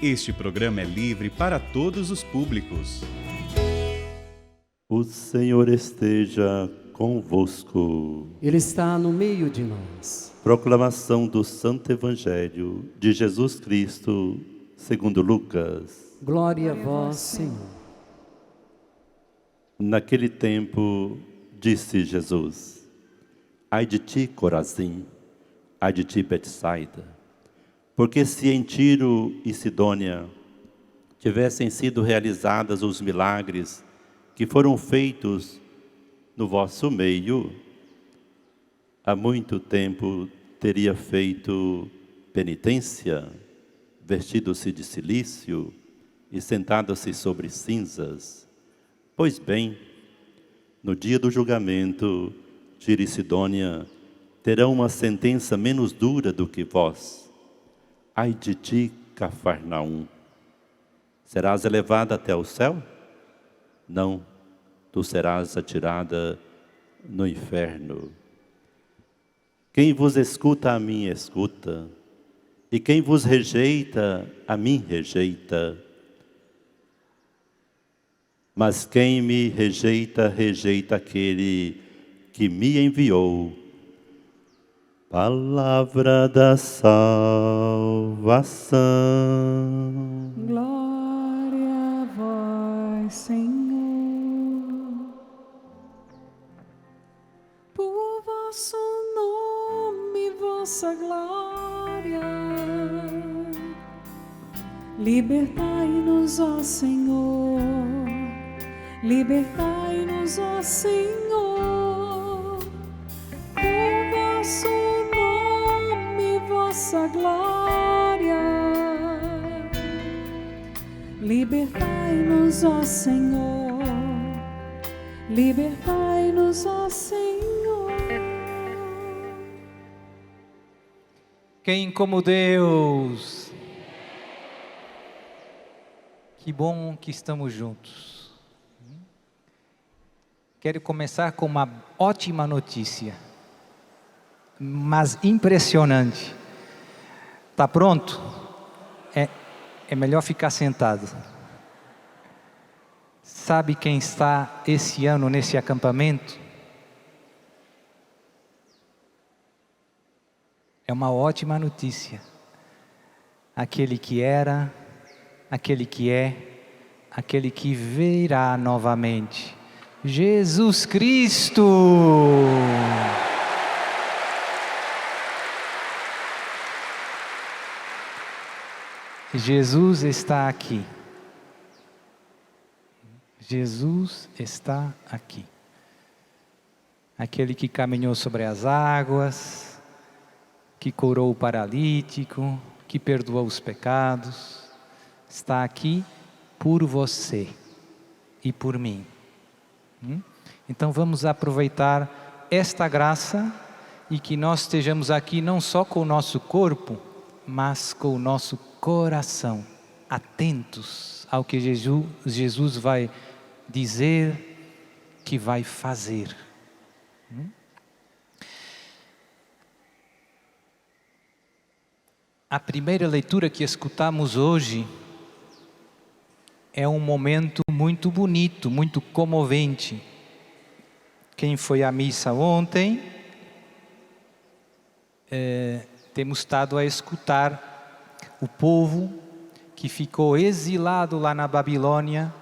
Este programa é livre para todos os públicos. O Senhor esteja convosco. Ele está no meio de nós. Proclamação do Santo Evangelho de Jesus Cristo, segundo Lucas. Glória a vós, Senhor. Naquele tempo, disse Jesus: Ai de ti, Corazim, ai de ti, Betsaida, porque se em Tiro e Sidônia tivessem sido realizados os milagres que foram feitos no vosso meio, há muito tempo teria feito penitência, vestido-se de cilício e sentado-se sobre cinzas. Pois bem, no dia do julgamento, Tiro e Sidônia terão uma sentença menos dura do que vós. Ai de ti, Cafarnaum, serás elevada até o céu? Não, tu serás atirada no inferno. Quem vos escuta, a mim escuta, e quem vos rejeita, a mim rejeita. Mas quem me rejeita, rejeita aquele que me enviou. Palavra da salvação. Glória a vós, Senhor. Por vosso nome, vossa glória. Libertai-nos, ó Senhor. Libertai-nos, ó Senhor. Por vosso nome, vossa glória. Libertai-nos, ó Senhor. Libertai-nos, ó Senhor. Quem como Deus? Que bom que estamos juntos. Quero começar com uma ótima notícia, mas impressionante. Está pronto? É melhor ficar sentado. Sabe quem está esse ano nesse acampamento? É uma ótima notícia. Aquele que era, aquele que é, aquele que virá novamente. Jesus Cristo! Jesus está aqui. Jesus está aqui. Aquele que caminhou sobre as águas, que curou o paralítico, que perdoou os pecados, está aqui por você e por mim. Então vamos aproveitar esta graça e que nós estejamos aqui não só com o nosso corpo, mas com o nosso coração, atentos ao que Jesus vai dizer, que vai fazer. A primeira leitura que escutamos hoje é um momento muito bonito, muito comovente. Quem foi à missa ontem, temos estado a escutar o povo que ficou exilado lá na Babilônia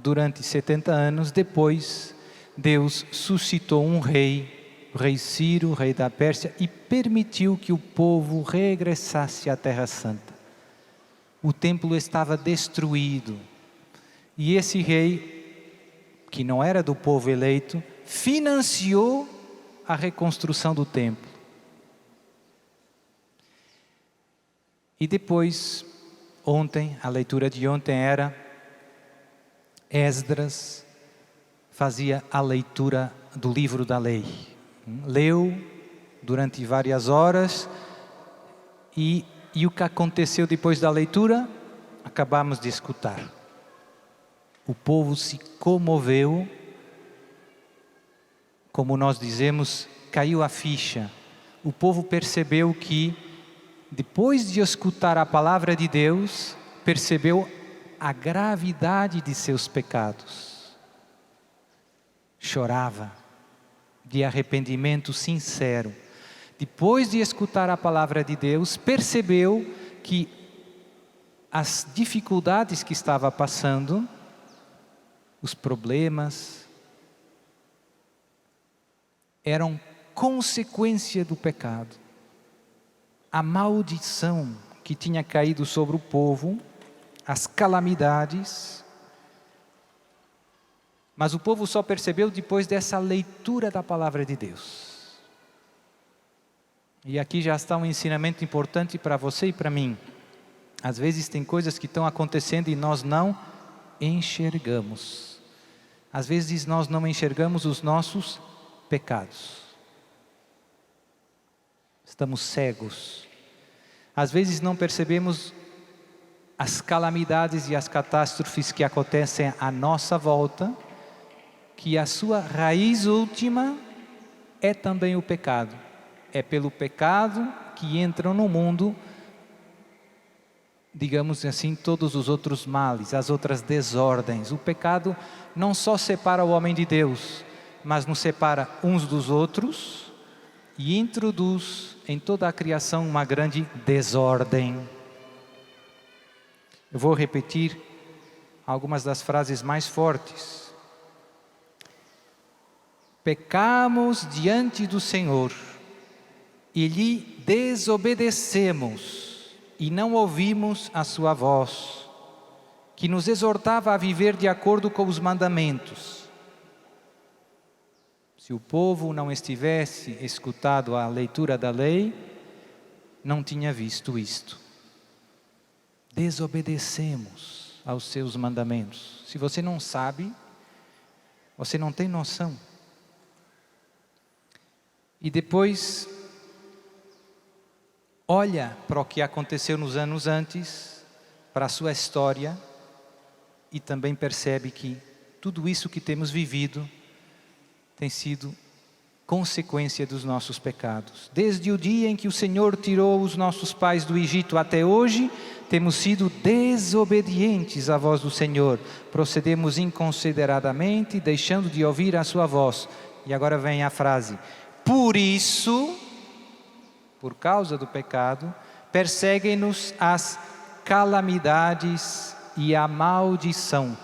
durante 70 anos. Depois, Deus suscitou um rei, o rei Ciro, rei da Pérsia, e permitiu que o povo regressasse à Terra Santa. O templo estava destruído. E esse rei, que não era do povo eleito, financiou a reconstrução do templo. E depois, ontem, a leitura de ontem era Esdras fazia a leitura do livro da lei. Leu durante várias horas e o que aconteceu depois da leitura, acabamos de escutar. O povo se comoveu, como nós dizemos, caiu a ficha. O povo percebeu que, depois de escutar a palavra de Deus, percebeu a gravidade de seus pecados. Chorava de arrependimento sincero. Depois de escutar a palavra de Deus, percebeu que as dificuldades que estava passando, os problemas, eram consequência do pecado. A maldição que tinha caído sobre o povo, as calamidades. Mas o povo só percebeu depois dessa leitura da palavra de Deus. E aqui já está um ensinamento importante para você e para mim. Às vezes tem coisas que estão acontecendo e nós não enxergamos. Às vezes nós não enxergamos os nossos pecados. Estamos cegos. Às vezes não percebemos as calamidades e as catástrofes que acontecem à nossa volta, que a sua raiz última é também o pecado. É pelo pecado que entram no mundo, digamos assim, todos os outros males, as outras desordens. O pecado não só separa o homem de Deus, mas nos separa uns dos outros e introduz em toda a criação uma grande desordem. Eu vou repetir algumas das frases mais fortes. Pecamos diante do Senhor e lhe desobedecemos e não ouvimos a sua voz, que nos exortava a viver de acordo com os mandamentos. Se o povo não estivesse escutado a leitura da lei, não tinha visto isto. Desobedecemos aos seus mandamentos. Se você não sabe, você não tem noção. E depois, olha para o que aconteceu nos anos antes, para a sua história, e também percebe que tudo isso que temos vivido tem sido consequência dos nossos pecados. Desde o dia em que o Senhor tirou os nossos pais do Egito até hoje, temos sido desobedientes à voz do Senhor. Procedemos inconsideradamente, deixando de ouvir a sua voz. E agora vem a frase: por isso, por causa do pecado, perseguem-nos as calamidades e a maldição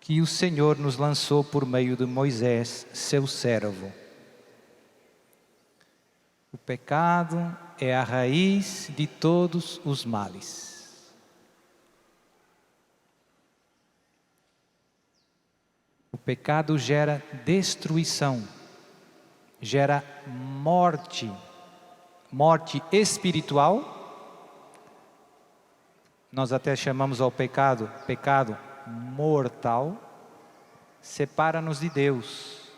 que o Senhor nos lançou por meio de Moisés, seu servo. O pecado é a raiz de todos os males. O pecado gera destruição, gera morte, morte espiritual. Nós até chamamos ao pecado mortal. Separa-nos de Deus,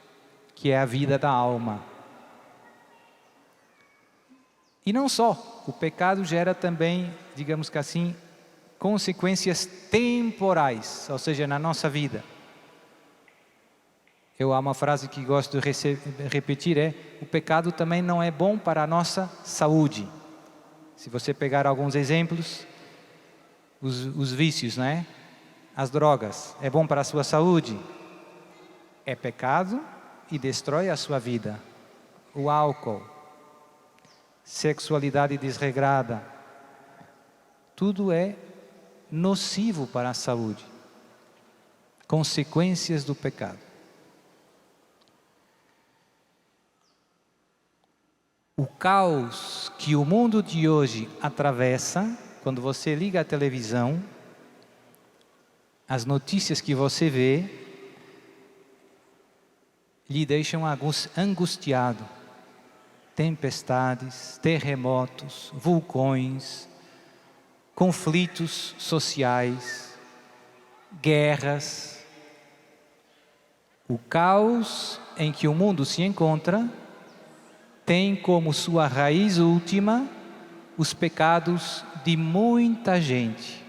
que é a vida da alma. E não só, o pecado gera também, digamos que assim, consequências temporais, ou seja, na nossa vida. Há uma frase que gosto de repetir, o pecado também não é bom para a nossa saúde. Se você pegar alguns exemplos, os vícios, não é? As drogas, é bom para a sua saúde? É pecado e destrói a sua vida. O álcool, sexualidade desregrada, tudo é nocivo para a saúde. Consequências do pecado. O caos que o mundo de hoje atravessa, quando você liga a televisão, as notícias que você vê, lhe deixam angustiado. Tempestades, terremotos, vulcões, conflitos sociais, guerras. O caos em que o mundo se encontra tem como sua raiz última os pecados de muita gente.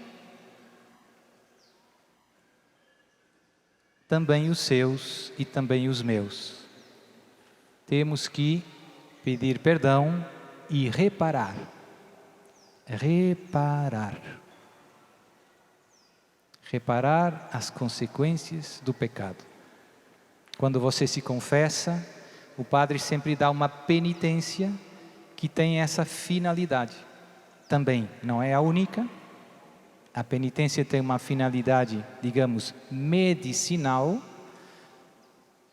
Também os seus e também os meus. Temos que pedir perdão e reparar. Reparar. reparar as consequências do pecado. Quando você se confessa, o padre sempre dá uma penitência que tem essa finalidade. Também não é a única. A penitência tem uma finalidade, digamos, medicinal,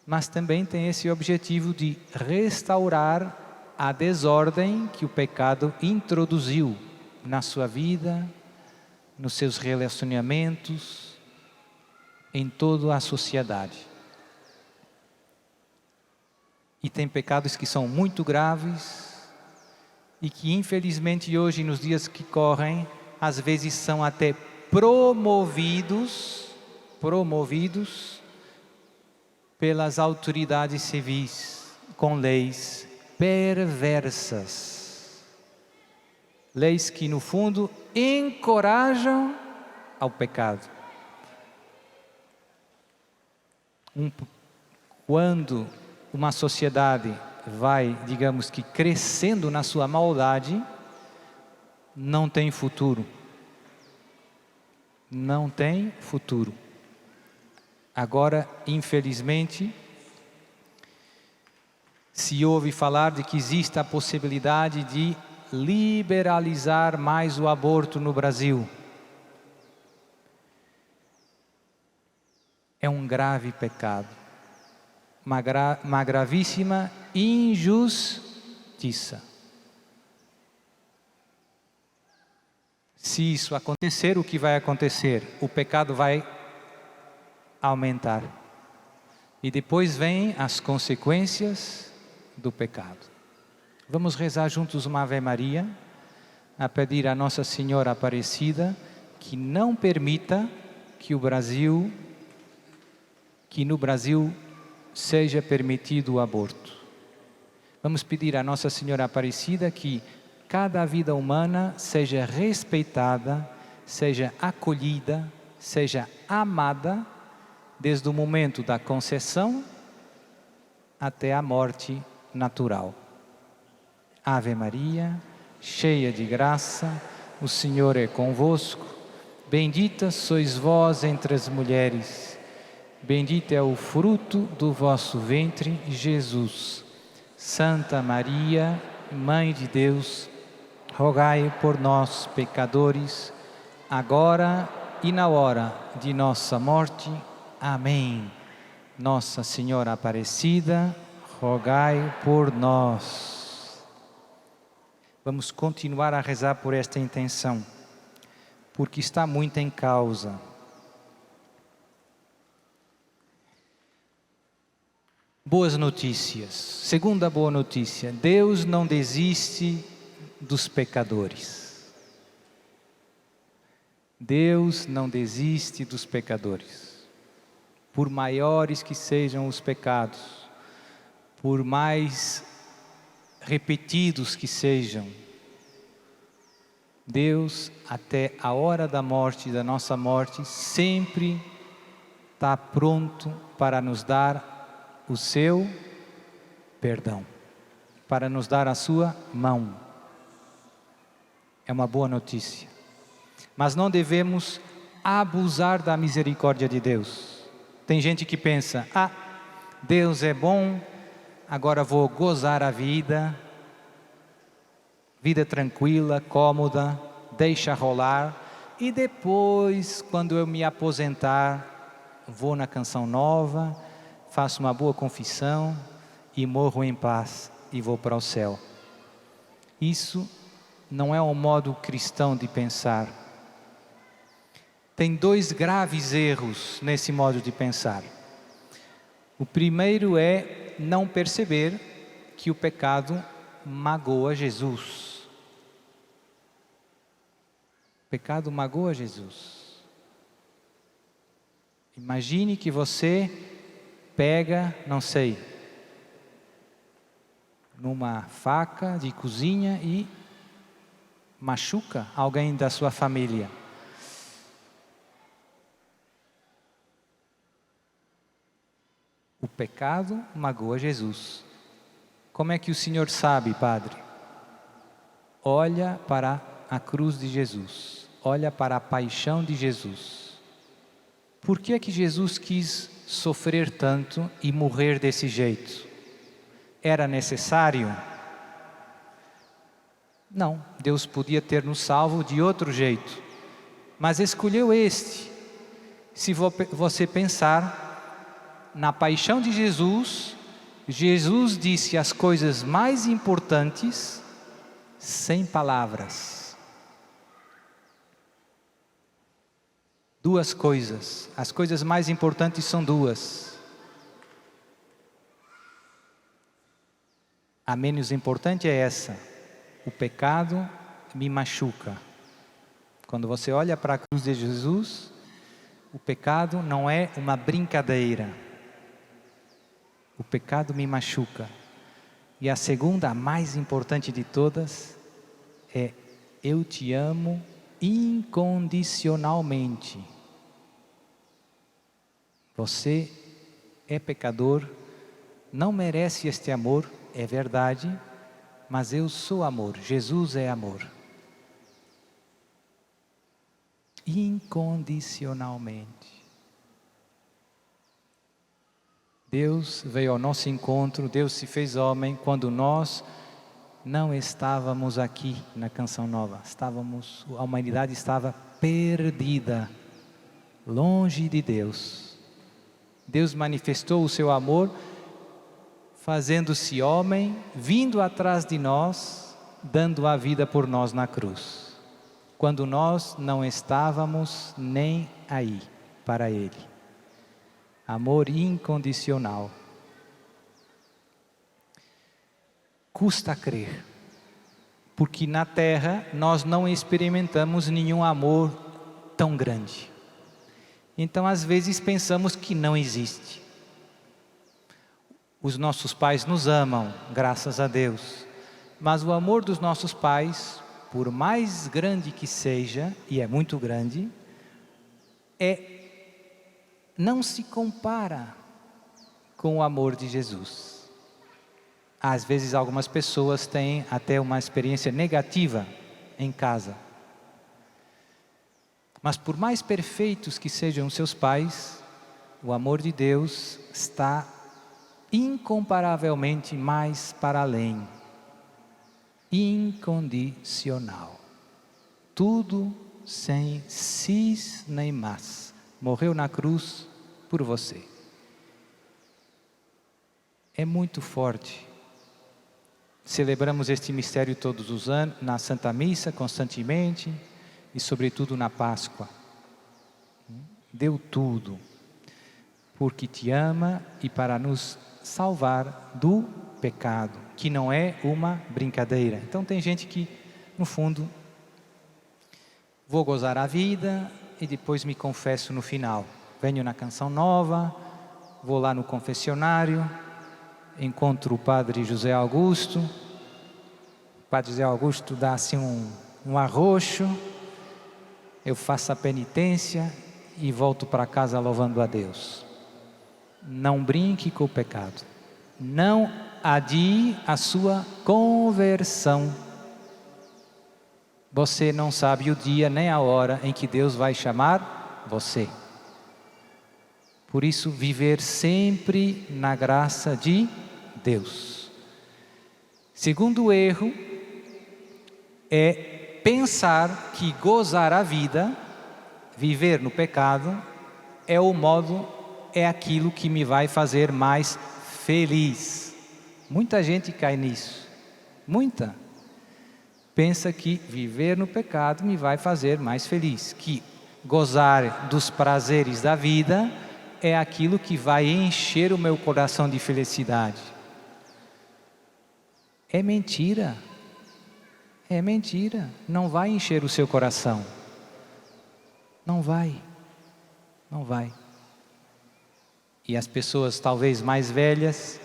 mas também tem esse objetivo de restaurar a desordem que o pecado introduziu na sua vida, nos seus relacionamentos, em toda a sociedade. E tem pecados que são muito graves e que infelizmente hoje, nos dias que correm, às vezes são até promovidos pelas autoridades civis com leis perversas. Leis que no fundo encorajam ao pecado. Quando uma sociedade vai, digamos que crescendo na sua maldade, não tem futuro. Não tem futuro. Agora, infelizmente, se ouve falar de que existe a possibilidade de liberalizar mais o aborto no Brasil. É um grave pecado, uma gravíssima injustiça. Se isso acontecer, o que vai acontecer? O pecado vai aumentar. E depois vêm as consequências do pecado. Vamos rezar juntos uma Ave Maria, a pedir a Nossa Senhora Aparecida que não permita que no Brasil seja permitido o aborto. Vamos pedir a Nossa Senhora Aparecida que cada vida humana seja respeitada, seja acolhida, seja amada, desde o momento da concepção até a morte natural. Ave Maria, cheia de graça, o Senhor é convosco. Bendita sois vós entre as mulheres. Bendito é o fruto do vosso ventre, Jesus. Santa Maria, Mãe de Deus, rogai por nós, pecadores, agora e na hora de nossa morte. Amém. Nossa Senhora Aparecida, rogai por nós. Vamos continuar a rezar por esta intenção, porque está muito em causa. Boas notícias. Segunda boa notícia: Deus não desiste dos pecadores. Deus não desiste dos pecadores. Por maiores que sejam os pecados, por mais repetidos que sejam, Deus, até a hora da morte, da nossa morte, sempre está pronto para nos dar o seu perdão, para nos dar a sua mão. É uma boa notícia. Mas não devemos abusar da misericórdia de Deus. Tem gente que pensa, Deus é bom, agora vou gozar a vida tranquila, cômoda, deixa rolar, e depois, quando eu me aposentar, vou na Canção Nova, faço uma boa confissão e morro em paz e vou para o céu. Isso não é um modo cristão de pensar. Tem dois graves erros nesse modo de pensar. O primeiro é não perceber que o pecado magoa Jesus. O pecado magoa Jesus. Imagine que você pega, não sei, numa faca de cozinha e machuca alguém da sua família. O pecado magoa Jesus. Como é que o Senhor sabe, Padre? Olha para a cruz de Jesus. Olha para a paixão de Jesus. Por que é que Jesus quis sofrer tanto e morrer desse jeito? Era necessário? Não, Deus podia ter nos salvo de outro jeito, mas escolheu este. Se você pensar na paixão de Jesus, Jesus disse as coisas mais importantes sem palavras. Duas coisas, as coisas mais importantes são duas. A menos importante é essa: o pecado me machuca. Quando você olha para a cruz de Jesus, o pecado não é uma brincadeira. O pecado me machuca. E a segunda, a mais importante de todas, é: eu te amo incondicionalmente. Você é pecador, não merece este amor, é verdade, mas eu sou amor, Jesus é amor. Incondicionalmente. Deus veio ao nosso encontro, Deus se fez homem quando nós não estávamos aqui na Canção Nova. A humanidade estava perdida, longe de Deus. Deus manifestou o seu amor, fazendo-se homem, vindo atrás de nós, dando a vida por nós na cruz, quando nós não estávamos nem aí para Ele. Amor incondicional. Custa crer, porque na terra nós não experimentamos nenhum amor tão grande. Então às vezes pensamos que não existe. Os nossos pais nos amam, graças a Deus, mas o amor dos nossos pais, por mais grande que seja, e é muito grande, não se compara com o amor de Jesus. Às vezes algumas pessoas têm até uma experiência negativa em casa. Mas por mais perfeitos que sejam seus pais, o amor de Deus está incomparavelmente mais para além. Incondicional. Tudo sem cis nem mas. Morreu na cruz por você. É muito forte. Celebramos este mistério todos os anos, na Santa Missa, constantemente, e sobretudo na Páscoa. Deu tudo, porque te ama e para nos salvar do pecado, que não é uma brincadeira. Então tem gente que, no fundo, vou gozar a vida e depois me confesso no final. Venho na Canção Nova, vou lá no confessionário, encontro o Padre José Augusto. O Padre José Augusto dá assim um arroxo, eu faço a penitência e volto para casa louvando a Deus. Não brinque com o pecado. Não adie a sua conversão. Você não sabe o dia nem a hora em que Deus vai chamar você. Por isso, viver sempre na graça de Deus. Segundo erro é pensar que gozar a vida, viver no pecado, é aquilo que me vai fazer mais feliz. Muita gente cai nisso. Muita. Pensa que viver no pecado me vai fazer mais feliz. Que gozar dos prazeres da vida é aquilo que vai encher o meu coração de felicidade. É mentira. É mentira. Não vai encher o seu coração. Não vai. Não vai. E as pessoas talvez mais velhas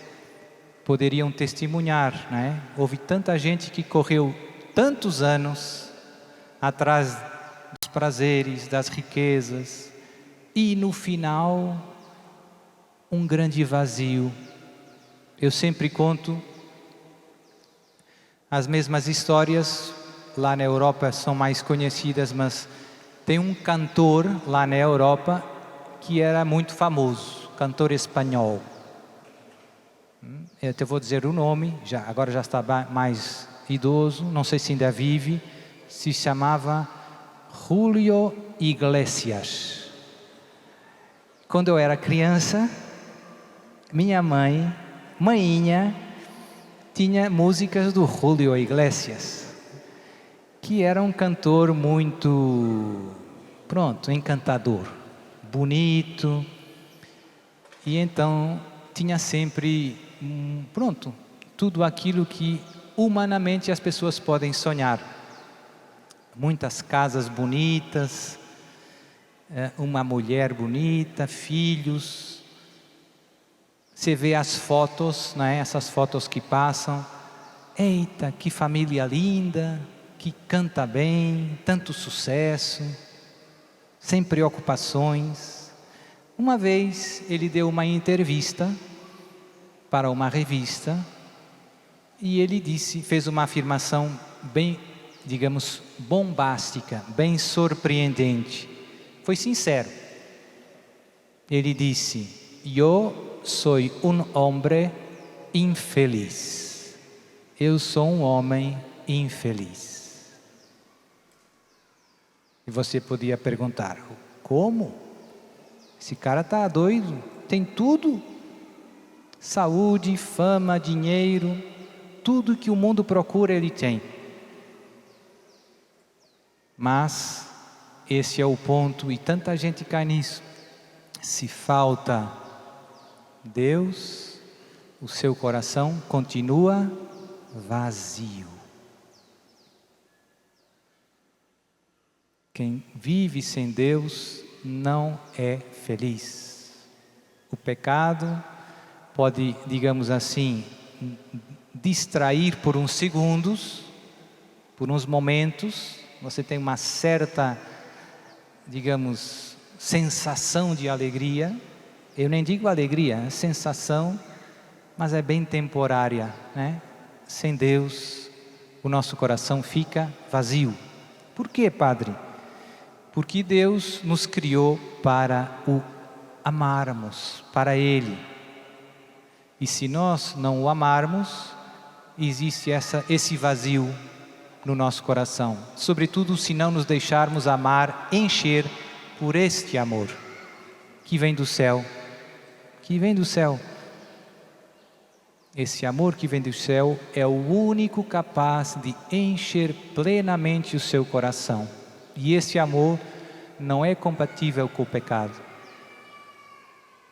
poderiam testemunhar, né? Houve tanta gente que correu tantos anos atrás dos prazeres, das riquezas, e no final um grande vazio. Eu sempre conto as mesmas histórias, lá na Europa são mais conhecidas, mas tem um cantor lá na Europa que era muito famoso, cantor espanhol. Eu te vou dizer o nome, agora já está mais idoso, não sei se ainda vive, se chamava Julio Iglesias. Quando eu era criança, minha mainha, tinha músicas do Julio Iglesias, que era um cantor muito, encantador, bonito, e então tinha sempre, tudo aquilo que humanamente as pessoas podem sonhar. Muitas casas bonitas, uma mulher bonita, filhos. Você vê as fotos, né? Essas fotos que passam. Eita, que família linda, que canta bem, tanto sucesso, sem preocupações. Uma vez ele deu uma entrevista para uma revista e ele fez uma afirmação bem, digamos, bombástica, bem surpreendente. Foi sincero. Ele disse: "Eu sou um homem infeliz. Eu sou um homem infeliz." E você podia perguntar: como? Esse cara está doido, tem tudo. Saúde, fama, dinheiro, tudo que o mundo procura ele tem. Mas esse é o ponto, e tanta gente cai nisso. Se falta Deus, o seu coração continua vazio. Quem vive sem Deus não é feliz. O pecado pode, digamos assim, distrair por uns segundos, por uns momentos. Você tem uma certa, digamos, sensação de alegria. Eu nem digo alegria, é sensação, mas é bem temporária, né? Sem Deus, o nosso coração fica vazio. Por quê, Padre? Porque Deus nos criou para o amarmos, para Ele. E se nós não o amarmos, existe esse vazio no nosso coração. Sobretudo se não nos deixarmos amar, encher por este amor que vem do céu. Que vem do céu. Esse amor que vem do céu é o único capaz de encher plenamente o seu coração. E esse amor não é compatível com o pecado.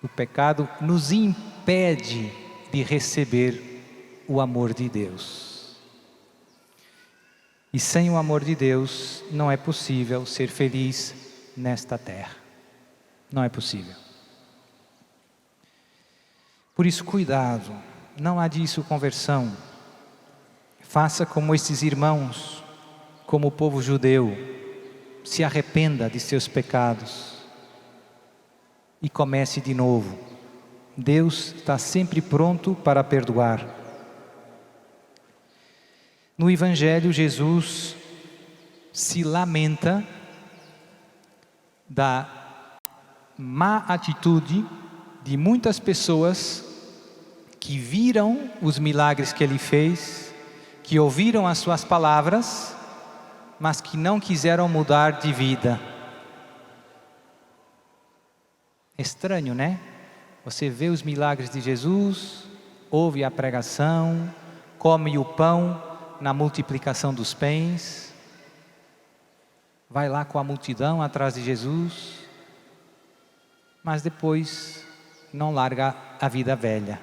O pecado nos impede de receber o amor de Deus. E sem o amor de Deus não é possível ser feliz nesta terra. Não é possível. Por isso, cuidado, não há disso conversão. Faça como esses irmãos, como o povo judeu. Se arrependa de seus pecados e comece de novo. Deus está sempre pronto para perdoar. No Evangelho, Jesus se lamenta da má atitude de muitas pessoas que viram os milagres que Ele fez, que ouviram as suas palavras, mas que não quiseram mudar de vida. Estranho, né? Você vê os milagres de Jesus, ouve a pregação, come o pão na multiplicação dos pães, vai lá com a multidão atrás de Jesus, mas depois não larga a vida velha,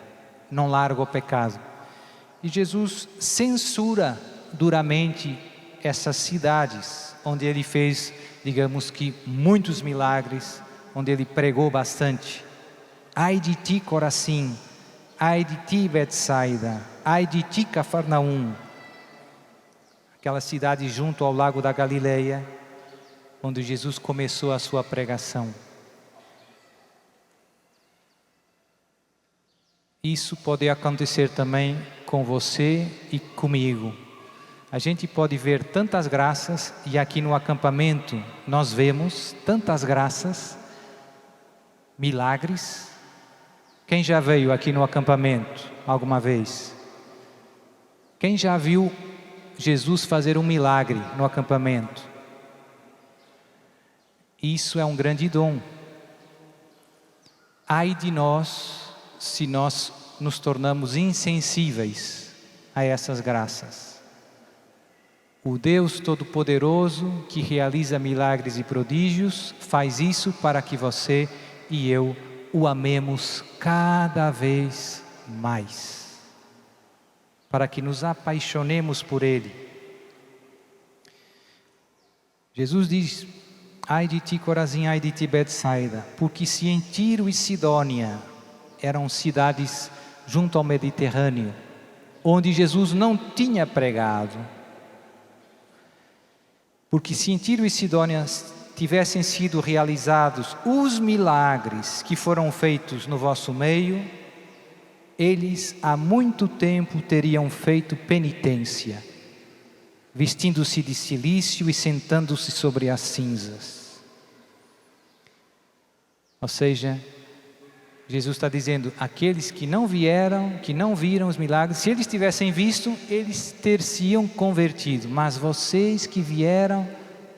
não larga o pecado. E Jesus censura duramente essas cidades onde Ele fez, digamos que, muitos milagres, onde Ele pregou bastante. Ai de ti, Corazim, ai de ti, Betsaida, ai de ti, Cafarnaum. Aquela cidade junto ao lago da Galileia, onde Jesus começou a sua pregação. Isso pode acontecer também com você e comigo. A gente pode ver tantas graças, e aqui no acampamento nós vemos tantas graças, milagres. Quem já veio aqui no acampamento alguma vez? Quem já viu Jesus fazer um milagre no acampamento? Isso é um grande dom. Ai de nós se nós nos tornamos insensíveis a essas graças. O Deus Todo-Poderoso, que realiza milagres e prodígios, faz isso para que você e eu o amemos cada vez mais, para que nos apaixonemos por Ele. Jesus diz: ai de ti, Corazim, ai de ti, Betsaida, porque se em Tiro e Sidônia eram cidades junto ao Mediterrâneo, onde Jesus não tinha pregado, porque se em Tiro e Sidônia tivessem sido realizados os milagres que foram feitos no vosso meio, eles há muito tempo teriam feito penitência, vestindo-se de cilício e sentando-se sobre as cinzas. Ou seja, Jesus está dizendo, aqueles que não vieram, que não viram os milagres, se eles tivessem visto, eles ter-se-iam convertido. Mas vocês que vieram,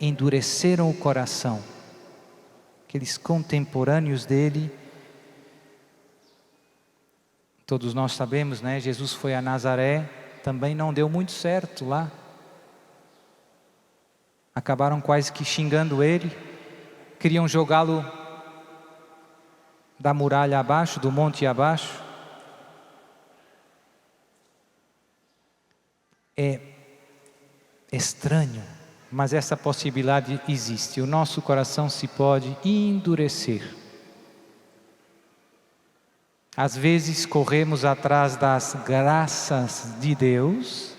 endureceram o coração. Aqueles contemporâneos dele, todos nós sabemos, né? Jesus foi a Nazaré, também não deu muito certo lá. Acabaram quase que xingando ele, queriam jogá-lo da muralha abaixo, do monte abaixo. É estranho, mas essa possibilidade existe. O nosso coração se pode endurecer. Às vezes corremos atrás das graças de Deus,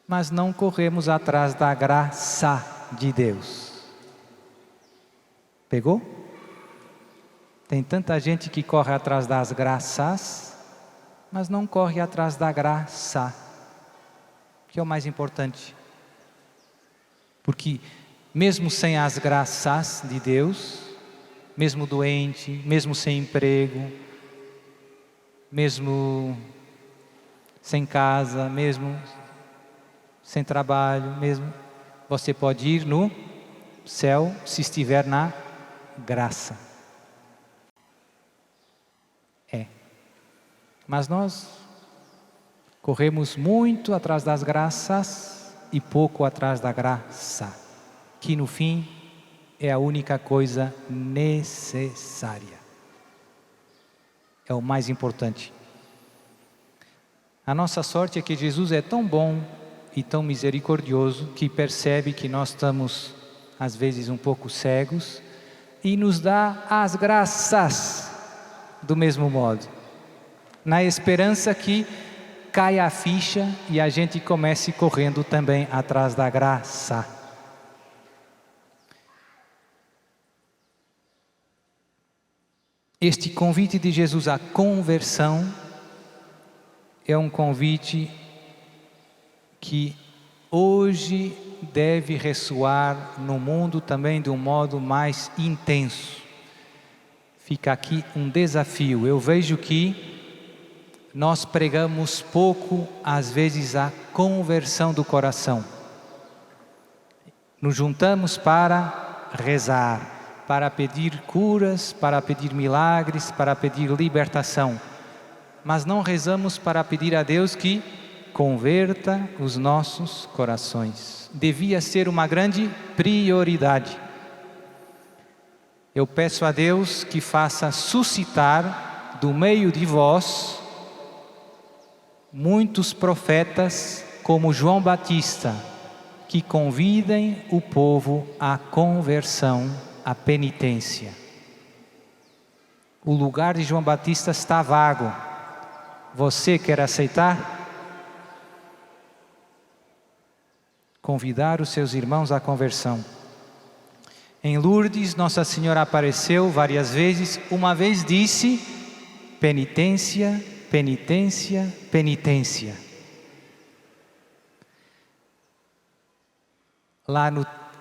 mas não corremos atrás da graça de Deus. Pegou? Tem tanta gente que corre atrás das graças, mas não corre atrás da graça, que é o mais importante. Porque mesmo sem as graças de Deus, mesmo doente, mesmo sem emprego, mesmo sem casa, mesmo sem trabalho, mesmo, você pode ir no céu se estiver na graça. Mas nós corremos muito atrás das graças e pouco atrás da graça, que no fim é a única coisa necessária. É o mais importante. A nossa sorte é que Jesus é tão bom e tão misericordioso que percebe que nós estamos às vezes um pouco cegos e nos dá as graças do mesmo modo, na esperança que caia a ficha e a gente comece correndo também atrás da graça. Este convite de Jesus à conversão é um convite que hoje deve ressoar no mundo também de um modo mais intenso. Fica aqui um desafio. Eu vejo que nós pregamos pouco, às vezes, a conversão do coração. Nos juntamos para rezar, para pedir curas, para pedir milagres, para pedir libertação. Mas não rezamos para pedir a Deus que converta os nossos corações. Devia ser uma grande prioridade. Eu peço a Deus que faça suscitar do meio de vós muitos profetas como João Batista, que convidem o povo à conversão, à penitência. O lugar de João Batista está vago. Você quer aceitar? Convidar os seus irmãos à conversão. Em Lourdes, Nossa Senhora apareceu várias vezes. Uma vez disse: penitência, penitência, penitência. Lá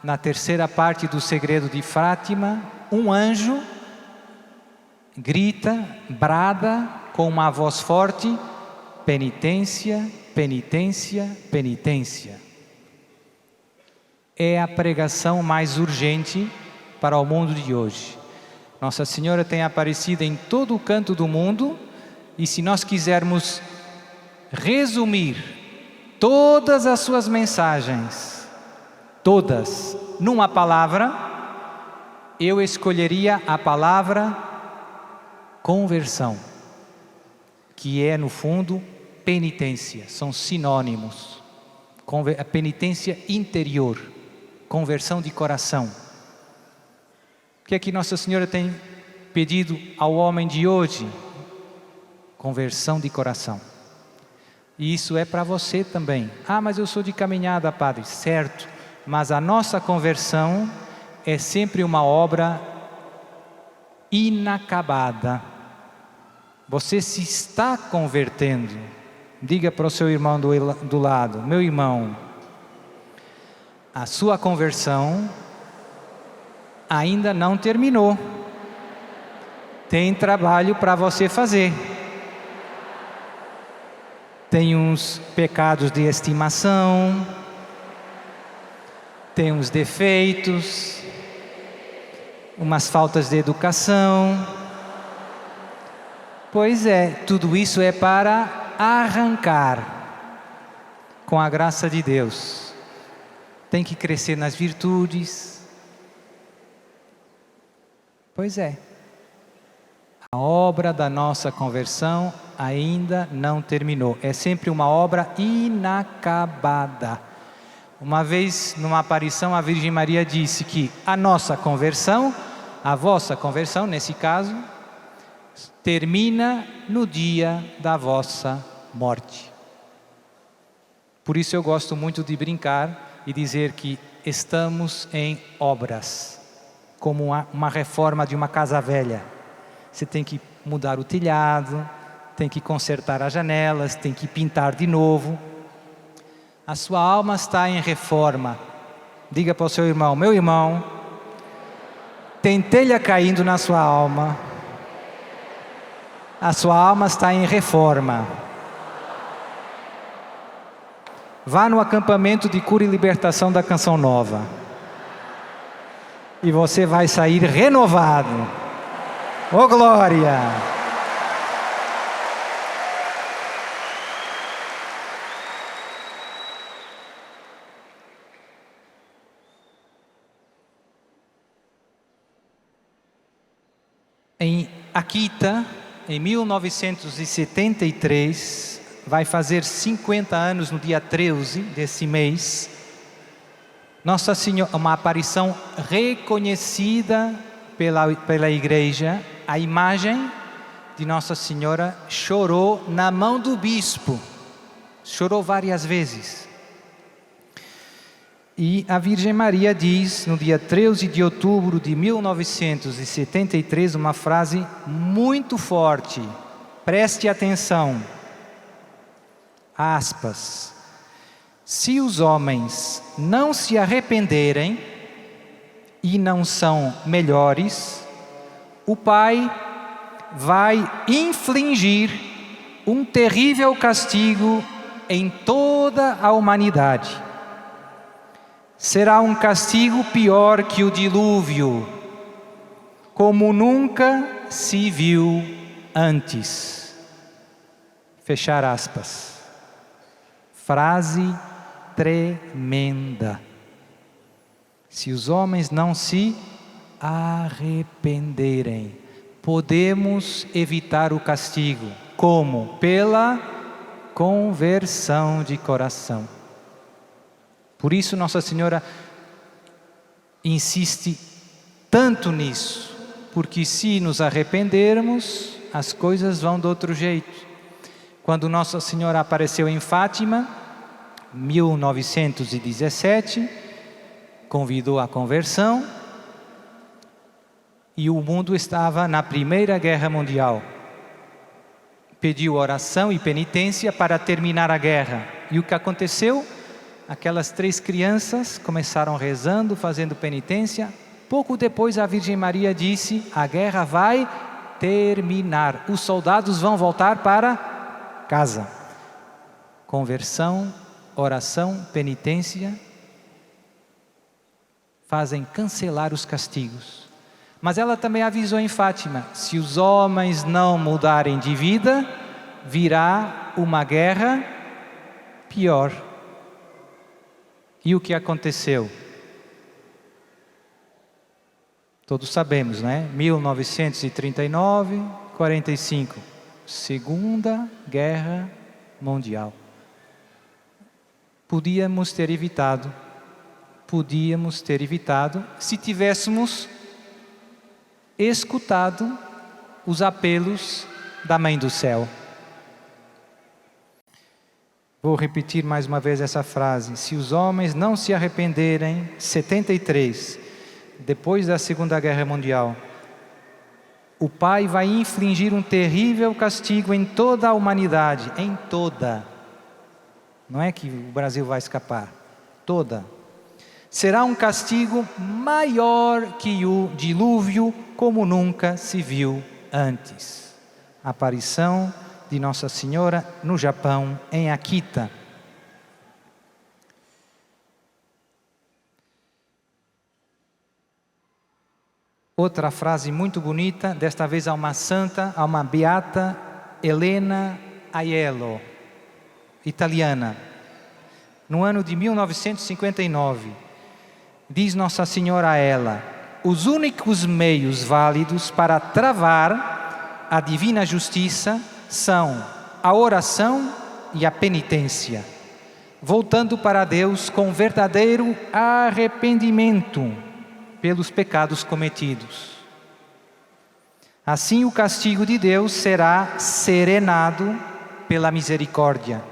na terceira parte do segredo de Fátima, um anjo grita, brada com uma voz forte: penitência, penitência, penitência. É a pregação mais urgente para o mundo de hoje. Nossa Senhora tem aparecido em todo o canto do mundo, e se nós quisermos resumir todas as suas mensagens, todas, numa palavra, eu escolheria a palavra conversão, que é, no fundo, penitência. São sinônimos. A penitência interior, conversão de coração. O que é que Nossa Senhora tem pedido ao homem de hoje? Conversão de coração. E isso é para você também. Ah, mas eu sou de caminhada, padre. Certo, mas a nossa conversão é sempre uma obra inacabada. Você se está convertendo. Diga para o seu irmão do lado: meu irmão, a sua conversão ainda não terminou. Tem trabalho para você fazer. Tem uns pecados de estimação, tem uns defeitos, umas faltas de educação. Pois é, tudo isso é para arrancar com a graça de Deus. Tem que crescer nas virtudes. Pois é, a obra da nossa conversão ainda não terminou. É sempre uma obra inacabada. Uma vez, numa aparição, a Virgem Maria disse que a nossa conversão, a vossa conversão, nesse caso, termina no dia da vossa morte. Por isso eu gosto muito de brincar e dizer que estamos em obras, como uma reforma de uma casa velha. Você tem que mudar o telhado, tem que consertar as janelas, tem que pintar de novo. A sua alma está em reforma. Diga para o seu irmão: meu irmão, tem telha caindo na sua alma. A sua alma está em reforma. Vá no acampamento de cura e libertação da Canção Nova. E você vai sair renovado. Ô glória! Em Akita, em 1973, vai fazer 50 anos no dia 13 desse mês, Nossa Senhora, uma aparição reconhecida pela igreja, a imagem de Nossa Senhora chorou na mão do bispo, chorou várias vezes. E a Virgem Maria diz, no dia 13 de outubro de 1973, uma frase muito forte. Preste atenção. Aspas. Se os homens não se arrependerem e não são melhores, o Pai vai infligir um terrível castigo em toda a humanidade. Será um castigo pior que o dilúvio, como nunca se viu antes. Fechar aspas. Frase tremenda. Se os homens não se arrependerem, podemos evitar o castigo. Como? Pela conversão de coração. Por isso Nossa Senhora insiste tanto nisso, porque se nos arrependermos, as coisas vão de outro jeito. Quando Nossa Senhora apareceu em Fátima, 1917, convidou à conversão, e o mundo estava na Primeira Guerra Mundial. Pediu oração e penitência para terminar a guerra. E o que aconteceu? Aquelas 3 crianças começaram rezando, fazendo penitência. Pouco depois a Virgem Maria disse: a guerra vai terminar. Os soldados vão voltar para casa. Conversão, oração, penitência fazem cancelar os castigos. Mas ela também avisou em Fátima: se os homens não mudarem de vida, virá uma guerra pior. E o que aconteceu? Todos sabemos, né? 1939, 45, Segunda Guerra Mundial. Podíamos ter evitado se tivéssemos escutado os apelos da Mãe do Céu. Vou repetir mais uma vez essa frase: se os homens não se arrependerem, 73, depois da Segunda Guerra Mundial, o Pai vai infligir um terrível castigo em toda a humanidade, em toda. Não é que o Brasil vai escapar, toda. Será um castigo maior que o dilúvio, como nunca se viu antes. A aparição de Nossa Senhora no Japão, em Akita. Outra frase muito bonita, desta vez a uma santa, a uma beata, Helena Aiello, italiana. No ano de 1959, diz Nossa Senhora a ela: os únicos meios válidos para travar a divina justiça são a oração e a penitência, voltando para Deus com verdadeiro arrependimento pelos pecados cometidos. Assim o castigo de Deus será serenado pela misericórdia.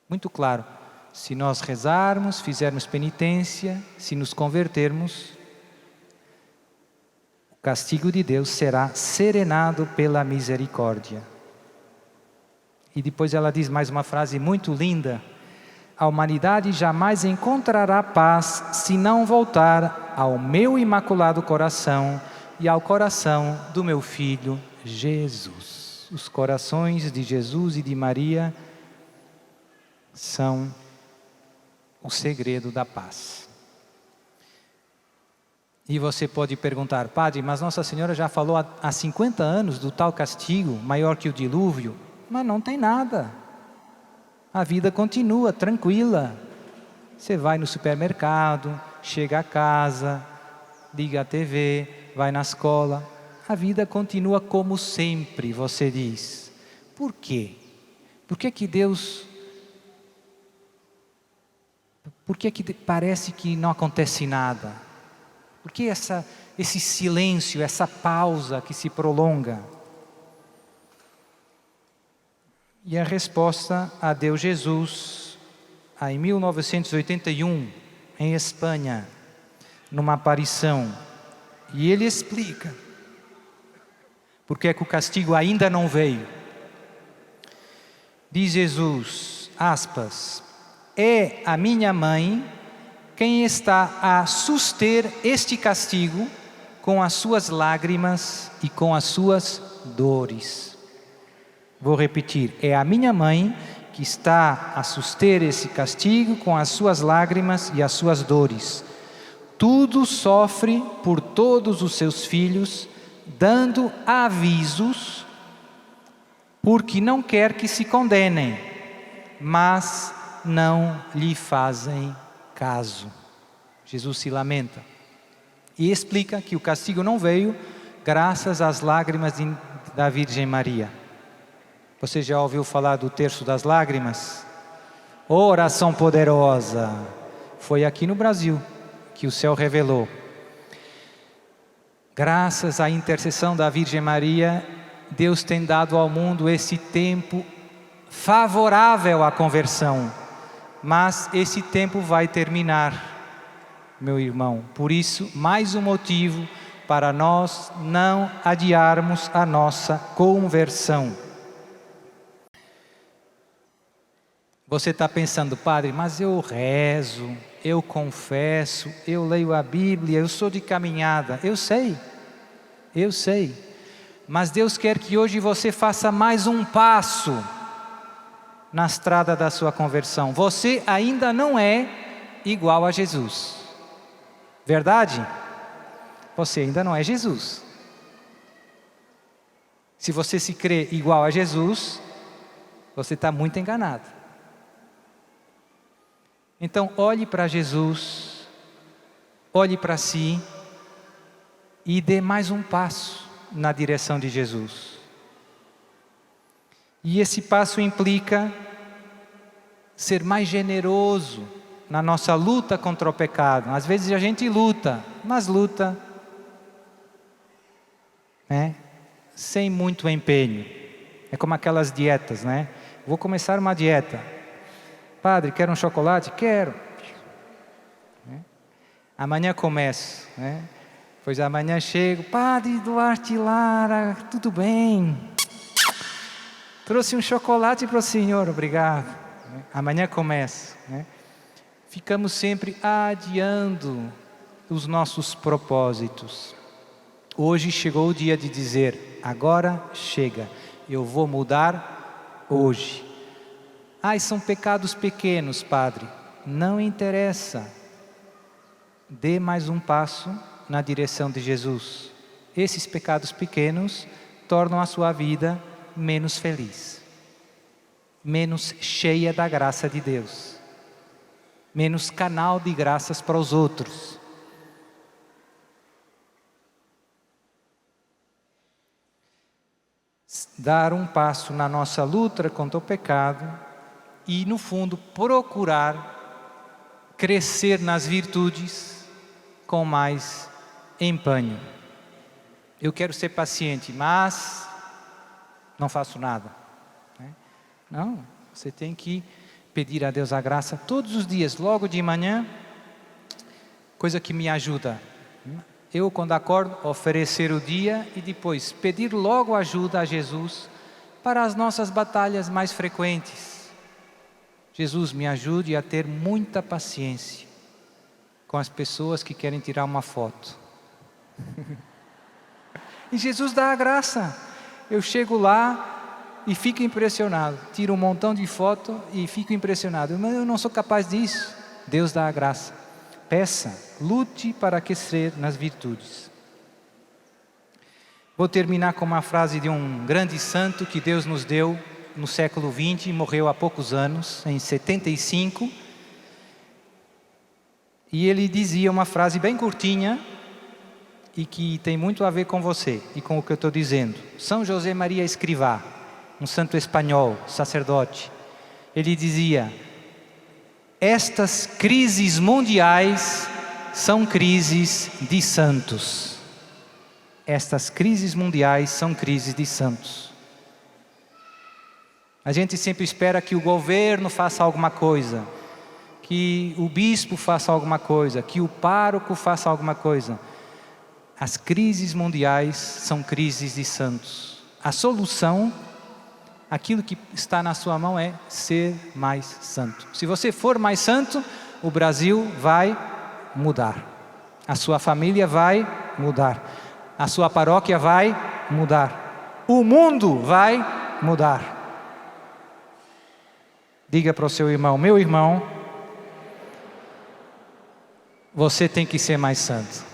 Muito claro, se nós rezarmos, fizermos penitência, se nos convertermos, o castigo de Deus será serenado pela misericórdia. E depois ela diz mais uma frase muito linda: a humanidade jamais encontrará paz se não voltar ao meu imaculado coração e ao coração do meu Filho Jesus. Os corações de Jesus e de Maria são o segredo da paz. E você pode perguntar: padre, mas Nossa Senhora já falou há 50 anos do tal castigo, maior que o dilúvio. Mas não tem nada. A vida continua tranquila. Você vai no supermercado, chega a casa, liga a TV, vai na escola. A vida continua como sempre, você diz. Por quê? Por que parece que não acontece nada? Por que esse silêncio, essa pausa que se prolonga? E a resposta a deu Jesus em 1981, em Espanha, numa aparição. E ele explica por que o castigo ainda não veio. Diz Jesus, aspas: é a minha mãe quem está a suster este castigo com as suas lágrimas e com as suas dores. Vou repetir, é a minha mãe que está a suster esse castigo com as suas lágrimas e as suas dores. Tudo sofre por todos os seus filhos, dando avisos, porque não quer que se condenem, mas não lhe fazem caso. Jesus se lamenta e explica que o castigo não veio graças às lágrimas da Virgem Maria. Você já ouviu falar do Terço das Lágrimas? Oração poderosa. Foi aqui no Brasil que o céu revelou. Graças à intercessão da Virgem Maria, Deus tem dado ao mundo esse tempo favorável à conversão. Mas esse tempo vai terminar, meu irmão. Por isso, mais um motivo para nós não adiarmos a nossa conversão. Você está pensando, padre, mas eu rezo, eu confesso, eu leio a Bíblia, eu sou de caminhada. Eu sei, Eu sei. Mas Deus quer que hoje você faça mais um passo na estrada da sua conversão. Você ainda não é igual a Jesus. Verdade? Você ainda não é Jesus. Se você se crê igual a Jesus, você está muito enganado. Então, olhe para Jesus, olhe para si e dê mais um passo na direção de Jesus. E esse passo implica ser mais generoso na nossa luta contra o pecado. Às vezes a gente luta, mas luta, né, sem muito empenho. É como aquelas dietas, né? Vou começar uma dieta. Padre, quer um chocolate? Quero. Amanhã começo, né? Pois amanhã chego, Padre Duarte Lara, tudo bem? Trouxe um chocolate para o senhor, obrigado. Amanhã começo, né? Ficamos sempre adiando os nossos propósitos. Hoje chegou o dia de dizer, agora chega, eu vou mudar hoje. São pecados pequenos, Padre. Não interessa. Dê mais um passo na direção de Jesus. Esses pecados pequenos tornam a sua vida menos feliz, menos cheia da graça de Deus, menos canal de graças para os outros. Dar um passo na nossa luta contra o pecado e, no fundo, procurar crescer nas virtudes com mais empenho. Eu quero ser paciente, mas não faço nada. Não, você tem que pedir a Deus a graça todos os dias, logo de manhã, coisa que me ajuda. Eu, quando acordo, oferecer o dia e depois pedir logo ajuda a Jesus para as nossas batalhas mais frequentes. Jesus, me ajude a ter muita paciência com as pessoas que querem tirar uma foto. E Jesus dá a graça. Eu chego lá e fico impressionado. Tiro um montão de foto e fico impressionado. Mas eu não sou capaz disso. Deus dá a graça. Peça, lute para crescer nas virtudes. Vou terminar com uma frase de um grande santo que Deus nos deu no século XX, morreu há poucos anos, em 75. E ele dizia uma frase bem curtinha e que tem muito a ver com você e com o que eu estou dizendo. São José Maria Escrivá, um santo espanhol, sacerdote. Ele dizia: estas crises mundiais são crises de santos. Estas crises mundiais são crises de santos. A gente sempre espera que o governo faça alguma coisa, que o bispo faça alguma coisa, que o pároco faça alguma coisa. As crises mundiais são crises de santos. A solução, aquilo que está na sua mão é ser mais santo. Se você for mais santo, o Brasil vai mudar. A sua família vai mudar. A sua paróquia vai mudar. O mundo vai mudar. Diga para o seu irmão: meu irmão, você tem que ser mais santo.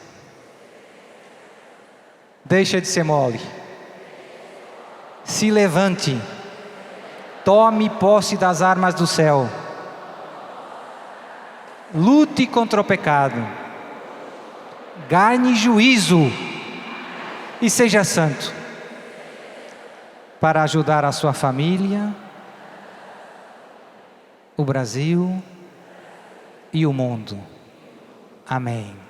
Deixa de ser mole. Se levante. Tome posse das armas do céu. Lute contra o pecado. Ganhe juízo. E seja santo. Para ajudar a sua família, o Brasil e o mundo. Amém.